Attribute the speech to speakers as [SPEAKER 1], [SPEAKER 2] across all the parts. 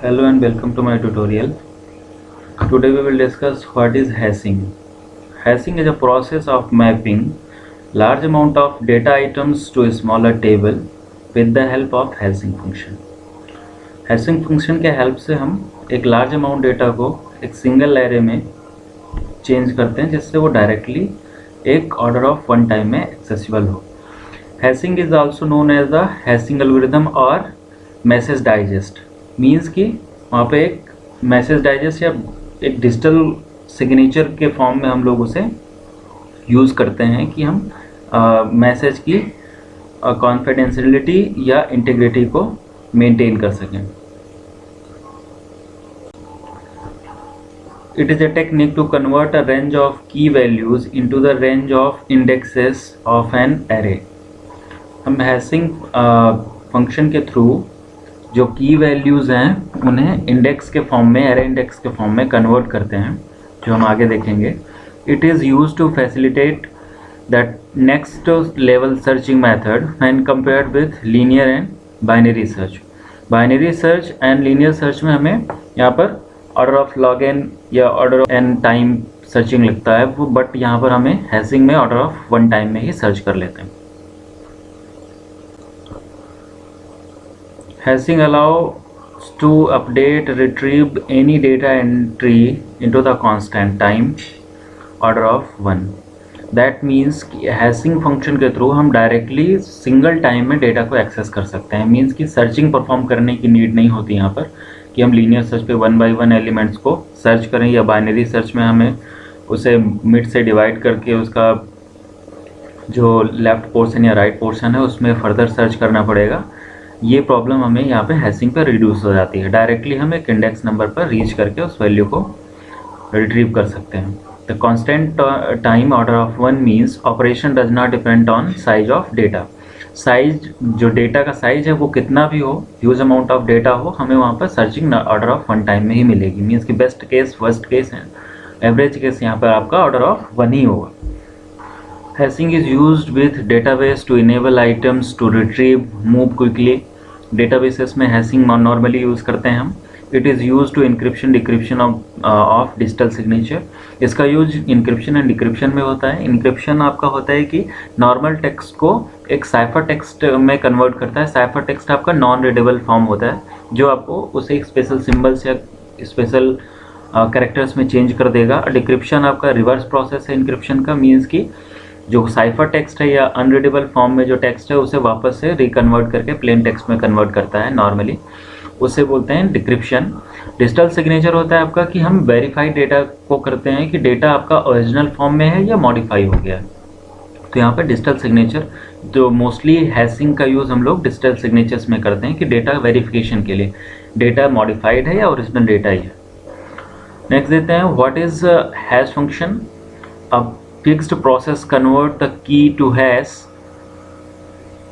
[SPEAKER 1] Hello and welcome to my tutorial. Today we will discuss what is hashing. Hashing is a process of mapping large amount of data items to a smaller table with the help of hashing function. Hashing function के help से हम एक large amount data को एक single array में change करते हैं जिससे वो डायरेक्टली एक ऑर्डर ऑफ वन टाइम में एक्सेसिबल हो. Hashing is also known as the hashing algorithm और मैसेज डाइजेस्ट. मीन्स कि वहाँ पे एक मैसेज डाइजेस्ट या एक डिजिटल सिग्नेचर के फॉर्म में हम लोग उसे यूज़ करते हैं कि हम मैसेज की कॉन्फिडेंशियलिटी या इंटीग्रिटी को मेंटेन कर सकें. It is a technique to convert a range of key values into the range of indexes of an array. हम हैशिंग फंक्शन के थ्रू जो की वैल्यूज़ हैं उन्हें इंडेक्स के फॉर्म में, एरे इंडेक्स के फॉर्म में कन्वर्ट करते हैं, जो हम आगे देखेंगे. It is use to facilitate that next level searching method when compared with linear and binary search. Binary search and linear search में हमें यहाँ पर ऑर्डर ऑफ लॉग एन या order of n time searching लगता है वो, but यहाँ पर हमें हैशिंग में ऑर्डर ऑफ वन टाइम में ही सर्च कर लेते हैं. Hashing allows to update, retrieve any data entry into the constant time order of 1. That means कि हैशिंग फंक्शन के थ्रू हम डायरेक्टली सिंगल टाइम में डेटा को एक्सेस कर सकते हैं. मीन्स कि सर्चिंग परफॉर्म करने की नीड नहीं होती यहाँ पर कि हम लीनियर सर्च पे वन बाय वन एलिमेंट्स को सर्च करें, या बाइनरी सर्च में हमें उसे मिड से डिवाइड करके उसका जो लेफ़्ट पोर्शन या राइट पोर्शन है उसमें फर्दर सर्च करना पड़ेगा. ये प्रॉब्लम हमें यहाँ पे हैशिंग पर रिड्यूस हो जाती है. डायरेक्टली हम एक इंडेक्स नंबर पर रीच करके उस वैल्यू को रिट्रीव कर सकते हैं. The constant time order of one means operation does not depend on size of data. Size, जो डेटा का साइज है वो कितना भी हो, ह्यूज अमाउंट ऑफ डेटा हो, हमें वहाँ पर searching order of one time में ही मिलेगी. मीन्स कि बेस्ट केस, वर्स्ट केस है, एवरेज केस यहाँ पर आपका ऑर्डर ऑफ वन ही होगा. Hashing is used with database to enable items to retrieve move quickly. Databases में हैशिंग नॉर्मली यूज़ करते हैं हम. It is use to encryption decryption of digital signature. इसका यूज इंक्रिप्शन एंड डिक्रिप्शन में होता है. इंक्रिप्शन आपका होता है कि नॉर्मल टेक्स्ट को एक साइफर टेक्स्ट में कन्वर्ट करता है. साइफर टेक्स्ट आपका नॉन रीडेबल फॉर्म होता है जो आपको उसे एक स्पेशल सिम्बल्स या स्पेशल कैरेक्टर्स में चेंज कर देगा. डिक्रिप्शन आपका रिवर्स प्रोसेस है इंक्रिप्शन का. मीन्स कि जो साइफर टेक्स्ट है या अनरीडेबल फॉर्म में जो टेक्स्ट है उसे वापस से रिकन्वर्ट करके प्लेन टेक्स्ट में कन्वर्ट करता है नॉर्मली, उसे बोलते हैं डिक्रिप्शन. डिजिटल सिग्नेचर होता है आपका कि हम वेरीफाइड डेटा को करते हैं कि डेटा आपका ओरिजिनल फॉर्म में है या मॉडिफाई हो गया है. तो यहाँ पे डिजिटल सिग्नेचर, जो मोस्टली हैशिंग का यूज़ हम लोग डिजिटल सिग्नेचर्स में करते हैं कि डेटा वेरिफिकेशन के लिए डेटा मॉडिफाइड है या ओरिजिनल डेटा ही है. नेक्स्ट देते हैं व्हाट इज़ हैश फंक्शन. अब fixed process convert the key to hash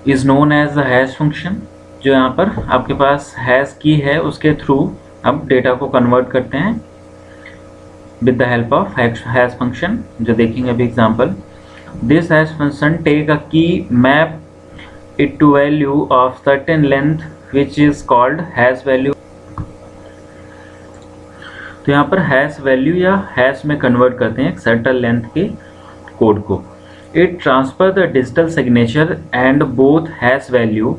[SPEAKER 1] is known as the hash function. जो यहाँ पर आपके पास हैश की है उसके थ्रू हम डेटा को कन्वर्ट करते हैं with the help of hash function, जो देखेंगे अभी example. This hash function take a key, map it to value of certain length which is called hash value. तो यहाँ पर हैश वैल्यू या हैश में कन्वर्ट करते हैं एक सर्टेन लेंथ के कोड को. It transfer the digital signature and both hash value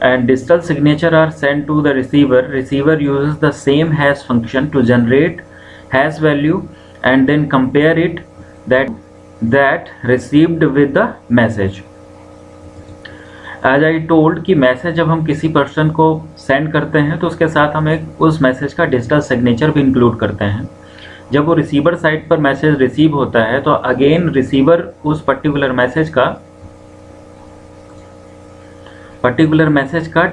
[SPEAKER 1] and digital signature are send to the receiver. Receiver uses the same hash function to generate hash value and then compare it that received with the message. As I told कि message जब हम किसी person को send करते हैं तो उसके साथ हम एक उस मैसेज का डिजिटल सिग्नेचर भी इंक्लूड करते हैं. जब वो रिसीवर साइड पर मैसेज रिसीव होता है तो अगेन रिसीवर उस पर्टिकुलर मैसेज का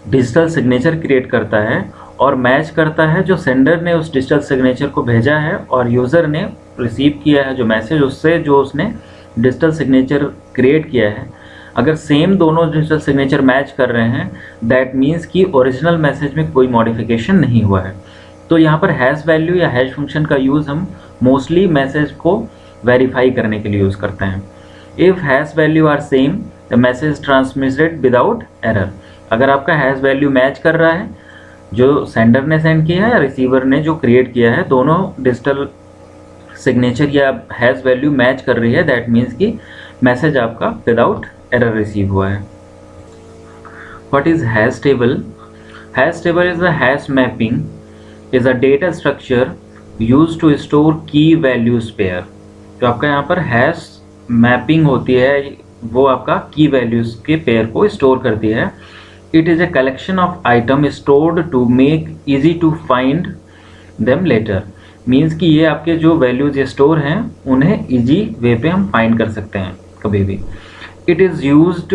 [SPEAKER 1] डिजिटल सिग्नेचर क्रिएट करता है और मैच करता है जो सेंडर ने उस डिजिटल सिग्नेचर को भेजा है और यूज़र ने रिसीव किया है जो मैसेज, उससे जो उसने डिजिटल सिग्नेचर क्रिएट किया है. अगर सेम दोनों डिजिटल सिग्नेचर मैच कर रहे हैं दैट मीन्स कि ओरिजिनल मैसेज में कोई मॉडिफिकेशन नहीं हुआ है. तो यहाँ पर हैश वैल्यू या हैश फंक्शन का यूज़ हम मोस्टली मैसेज को वेरीफाई करने के लिए यूज़ करते हैं. If hash value are same the message transmitted without error. अगर आपका हैश वैल्यू मैच कर रहा है जो सेंडर ने सेंड किया है या रिसीवर ने जो क्रिएट किया है, दोनों डिजिटल सिग्नेचर या हैश वैल्यू मैच कर रही है, दैट मीन्स कि मैसेज आपका विदाउट एरर रिसीव हुआ है। What is hash table? Hash table is a hash mapping is a data structure use to store key values pair. जो आपका यहाँ पर हैश मैपिंग होती है वो आपका की वैल्यूज के पेयर को स्टोर करती है। It is a collection of item stored to make easy to find them later. Means कि ये आपके जो वैल्यूज स्टोर हैं उन्हें इजी वे पे हम फाइंड कर सकते हैं कभी भी। It is used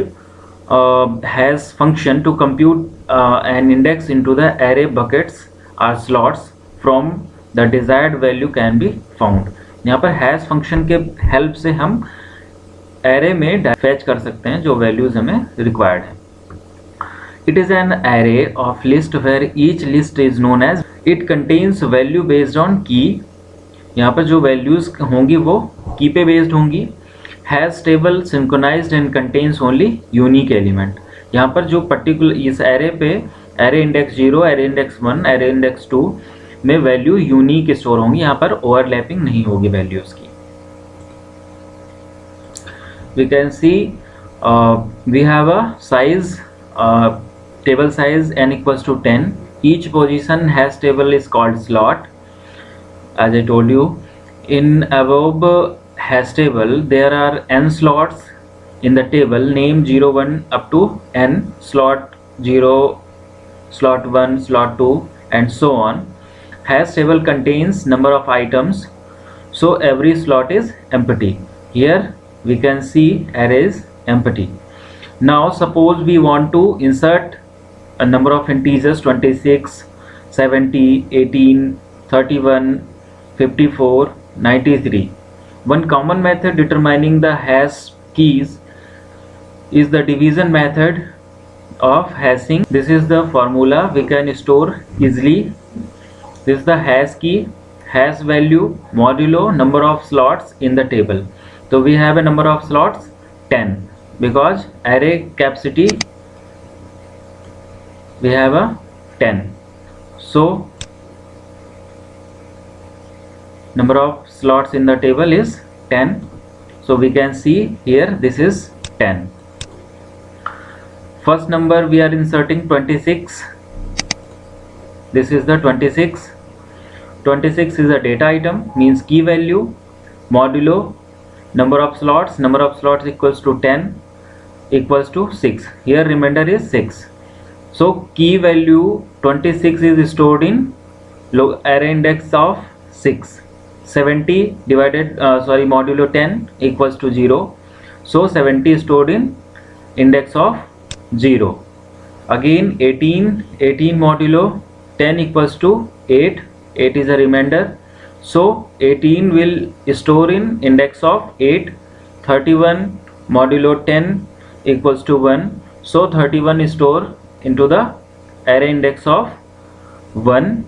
[SPEAKER 1] hash function to compute an index into the array buckets or slots from the desired value can be found. यहाँ पर हैज़ फंक्शन के हेल्प से हम एरे में फैच कर सकते हैं जो वैल्यूज हमें रिक्वायर्ड है। It is an array of list where each list is known as, it contains value based on key। यहाँ पर जो values होंगी वो key पे based होंगी। Has table synchronized and contains only unique element। यहाँ पर जो particular इस array पे array index 0, array index 1, array index 2 में value unique store होंगी, यहाँ पर overlapping नहीं होगी values की। We can see we have a size table size n equals to 10. Each position has table is called slot. As I told you, in above hash table there are n slots in the table, name 0 1 up to n, slot 0, slot 1, slot 2 and so on. Hash table contains number of items, so every slot is empty. Here we can see array is empty. Now suppose we want to insert a number of integers 26, 70, 18, 31, 54, 93. One common method determining the hash keys is the division method of hashing. This is the formula we can store easily. This is the hash key, hash value modulo number of slots in the table. So we have a number of slots 10 because array capacity we have a 10, so number of slots in the table is 10, so we can see here this is 10. First number we are inserting 26. This is the 26. 26 is a data item, means key value modulo number of slots equals to 10 equals to 6. Here remainder is 6. So key value 26 is stored in array index of 6. 70 divided modulo 10 equals to 0. So 70 is stored in index of 0. Again 18 modulo 10 equals to 8. 8 is a remainder. So 18 will store in index of 8. 31 modulo 10 equals to 1. So 31 is stored into the array index of 1.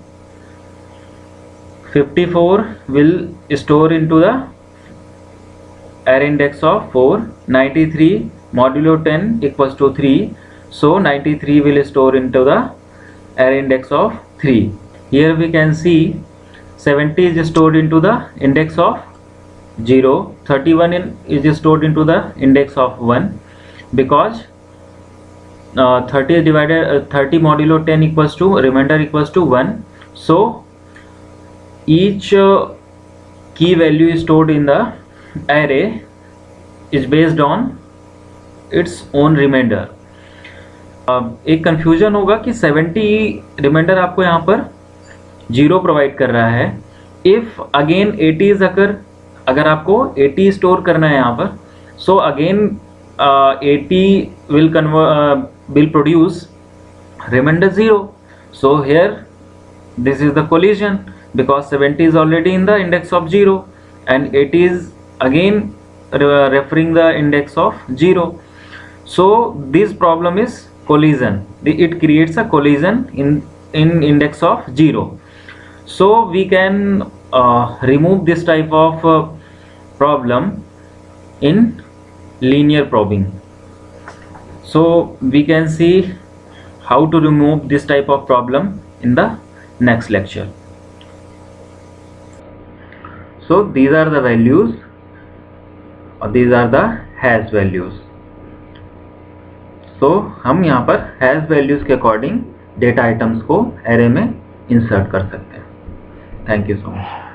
[SPEAKER 1] 54 will store into the array index of 4. 93 modulo 10 equals to 3. So 93 will store into the array index of 3. Here we can see 70 is stored into the index of 0. 31 is stored into the index of 1 because 30 divided 30 modulo 10 equals to remainder equals to 1. So each key value is stored in the array is based on its own remainder. एक confusion होगा कि 70 reminder आपको यहाँ पर 0 provide कर रहा है। If again 80 अगर आपको 80 स्टोर करना है यहाँ पर, so again 80 will produce remainder 0. So here this is the collision because 70 is already in the index of 0 and 80 is again referring the index of 0. So this problem is collision. It creates a collision in index of 0. So we can remove this type of problem in linear probing. So we can see how to remove this type of problem in the next lecture. So these are the values, or these are the hash values. So हम यहाँ पर hash values के according data items को array में insert कर सकते हैं. Thank you so much.